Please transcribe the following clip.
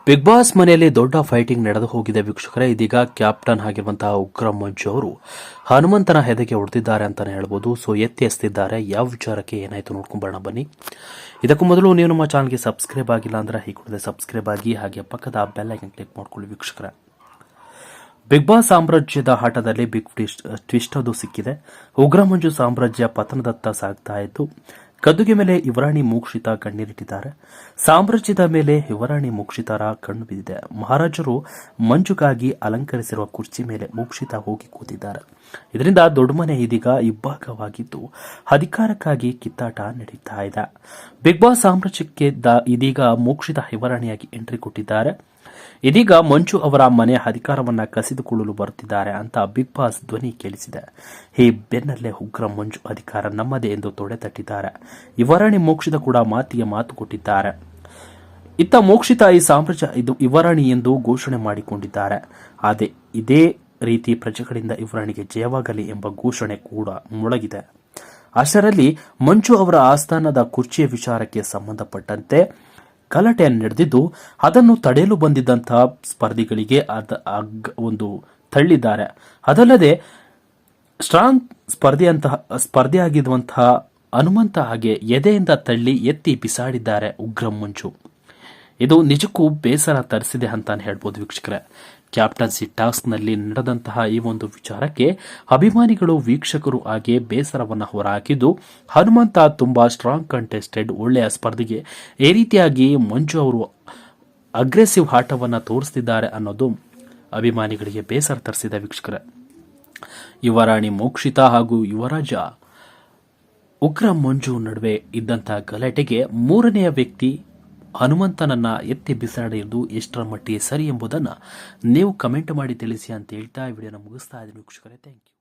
Big boss ಮನೆಯಲ್ಲಿ ದೊಡ್ಡ fighting ನಡೆದು ಹೋಗಿದೆ ವೀಕ್ಷಕರೇ. ಇದೀಗ ಕ್ಯಾಪ್ಟನ್ ಆಗಿರುವಂತಹ ಉಗ್ರ ಮಂಜು ಅವರು ಹನುಮಂತನ ಹೆದೆಗೆ ಹೊಡೆದಿದ್ದಾರೆ ಅಂತಾನೆ ಹೇಳ್ಬೋದು. ಸೊ ಎತ್ತಿ ಎಸ್ತಿದ್ದಾರೆ. ಯಾವ ವಿಚಾರಕ್ಕೆ ಏನಾಯ್ತು ನೋಡ್ಕೊಂಬರೋಣ ಬನ್ನಿ. ಇದಕ್ಕೂ ಮೊದಲು ನೀವು ನಮ್ಮ ಚಾನಲ್ಗೆ ಸಬ್ಸ್ಕ್ರೈಬ್ ಆಗಿಲ್ಲ ಅಂದ್ರೆ ಈ ಕೂಡಲೇ ಸಬ್ಸ್ಕ್ರೈಬ್ ಆಗಿ, ಹಾಗೆ ಪಕ್ಕದ ಬೆಲ್ ಐಕನ್ ಕ್ಲಿಕ್ ಮಾಡ್ಕೊಳ್ಳಿ ವೀಕ್ಷಕರೇ. ಬಿಗ್ ಬಾಸ್ ಸಾಮ್ರಾಜ್ಯದ ಆಟದಲ್ಲಿ ಬಿಗ್ ಟ್ವಿಸ್ಟ್ ಅದು ಸಿಕ್ಕಿದೆ. ಉಗ್ರ ಮಂಜು ಸಾಮ್ರಾಜ್ಯ ಪತನದತ್ತ ಸಾಗ್ತಾ ಇದ್ದು, ಗದ್ದುಗೆ ಮೇಲೆ ಯುವರಾಣಿ ಮೋಕ್ಷಿತಾ ಕಣ್ಣೀರಿಟ್ಟಿದ್ದಾರೆ. ಸಾಮ್ರಾಜ್ಯದ ಮೇಲೆ ಯುವರಾಣಿ ಮೋಕ್ಷಿತಾರ ಕಣ್ಣು ಬಿದ್ದಿದೆ. ಮಹಾರಾಜರು ಮಂಜುಗಾಗಿ ಅಲಂಕರಿಸಿರುವ ಕುರ್ಚಿ ಮೇಲೆ ಮೋಕ್ಷಿತಾ ಹೋಗಿ ಕೂತಿದ್ದಾರೆ. ಇದರಿಂದ ದೊಡ್ಡ ಮನೆ ಇದೀಗ ಇಬ್ಬಾಗವಾಗಿದ್ದು ಅಧಿಕಾರಕ್ಕಾಗಿ ಕಿತ್ತಾಟ ನಡೀತಾ ಇದೆ. ಬಿಗ್ ಬಾಸ್ ಸಾಮ್ರಾಜ್ಯಕ್ಕೆ ಇದೀಗ ಮೋಕ್ಷಿತಾ ಯುವರಾಣಿಯಾಗಿ ಎಂಟ್ರಿ ಕೊಟ್ಟಿದ್ದಾರೆ. ಇದೀಗ ಮಂಜು ಅವರ ಮನೆ ಅಧಿಕಾರವನ್ನ ಕಸಿದುಕೊಳ್ಳಲು ಬರುತ್ತಿದ್ದಾರೆ ಅಂತ ಬಿಗ್ ಬಾಸ್ ಧ್ವನಿ ಕೇಳಿಸಿದೆ. ಈ ಬೆನ್ನಲ್ಲೇ ಉಗ್ರ ಮಂಜು ಅಧಿಕಾರ ನಮ್ಮದೇ ಎಂದು ತೊಡೆ ತಟ್ಟಿದ್ದಾರೆ. ಯುವರಾಣಿ ಮೋಕ್ಷಿತ ಕೂಡ ಮಾತಿಗೆ ಮಾತು ಕೊಟ್ಟಿದ್ದಾರೆ. ಇತ್ತ ಮೋಕ್ಷಿತ ಈ ಸಾಮ್ರಾಜ್ಯ ಇದು ಯುವರಾಣಿ ಎಂದು ಘೋಷಣೆ ಮಾಡಿಕೊಂಡಿದ್ದಾರೆ. ಆದರೆ ಇದೇ ರೀತಿ ಪ್ರಜೆಗಳಿಂದ ಯುವರಾಣಿಗೆ ಜಯವಾಗಲಿ ಎಂಬ ಘೋಷಣೆ ಕೂಡ ಮೊಳಗಿದೆ. ಅಷ್ಟರಲ್ಲಿ ಮಂಜು ಅವರ ಆಸ್ಥಾನದ ಕುರ್ಚಿಯ ವಿಚಾರಕ್ಕೆ ಸಂಬಂಧಪಟ್ಟಂತೆ ಗಲಾಟೆ ನಡೆದಿದ್ದು, ಅದನ್ನು ತಡೆಯಲು ಬಂದಿದ್ದಂತಹ ಸ್ಪರ್ಧಿಗಳಿಗೆ ಒಂದು ತಳ್ಳಿದ್ದಾರೆ. ಅದಲ್ಲದೆ ಸ್ಟ್ರಾಂಗ್ ಸ್ಪರ್ಧೆಯಾಗಿರುವಂತಹ ಹನುಮಂತ ಹಾಗೆ ಎದೆಯಿಂದ ತಳ್ಳಿ ಎತ್ತಿ ಬಿಸಾಡಿದ್ದಾರೆ ಉಗ್ರ ಮಂಜು. ಇದು ನಿಜಕ್ಕೂ ಬೇಸರ ತರಿಸಿದೆ ಅಂತಾನೆ ಹೇಳ್ಬೋದು ವೀಕ್ಷಕರೇ. ಕ್ಯಾಪ್ಟನ್ಸಿ ಟಾಸ್ಕ್ನಲ್ಲಿ ನಡೆದಂತಹ ಈ ಒಂದು ವಿಚಾರಕ್ಕೆ ಅಭಿಮಾನಿಗಳು, ವೀಕ್ಷಕರು ಹಾಗೆ ಬೇಸರವನ್ನು ಹೊರಹಾಕಿದ್ದು, ಹನುಮಂತ ತುಂಬಾ ಸ್ಟ್ರಾಂಗ್ ಕಂಟೆಸ್ಟೆಡ್, ಒಳ್ಳೆಯ ಸ್ಪರ್ಧೆಗೆ ಈ ರೀತಿಯಾಗಿ ಮಂಜು ಅವರು ಅಗ್ರೆಸಿವ್ ಆಟವನ್ನು ತೋರಿಸುತ್ತಿದ್ದಾರೆ ಅನ್ನೋದು ಅಭಿಮಾನಿಗಳಿಗೆ ಬೇಸರ ತರಿಸಿದೆ ವೀಕ್ಷಕರೇ. ಯುವರಾಣಿ ಮೋಕ್ಷಿತಾ ಹಾಗೂ ಯುವರಾಜ ಉಗ್ರ ಮಂಜು ನಡುವೆ ಇದ್ದಂತಹ ಗಲಾಟೆಗೆ ಮೂರನೆಯ ವ್ಯಕ್ತಿ ಹನುಮಂತನನ್ನ ಎತ್ತಿ ಬಿಸಾಡಿರುವುದು ಎಷ್ಟರ ಮಟ್ಟಿಗೆ ಸರಿ ಎಂಬುದನ್ನು ನೀವು ಕಮೆಂಟ್ ಮಾಡಿ ತಿಳಿಸಿ ಅಂತ ಹೇಳ್ತಾ ಈ ವಿಡಿಯೋನ ಮುಗಿಸ್ತಾ ಇದ್ದೀನಿ ವೀಕ್ಷಕರೇ. Thank you.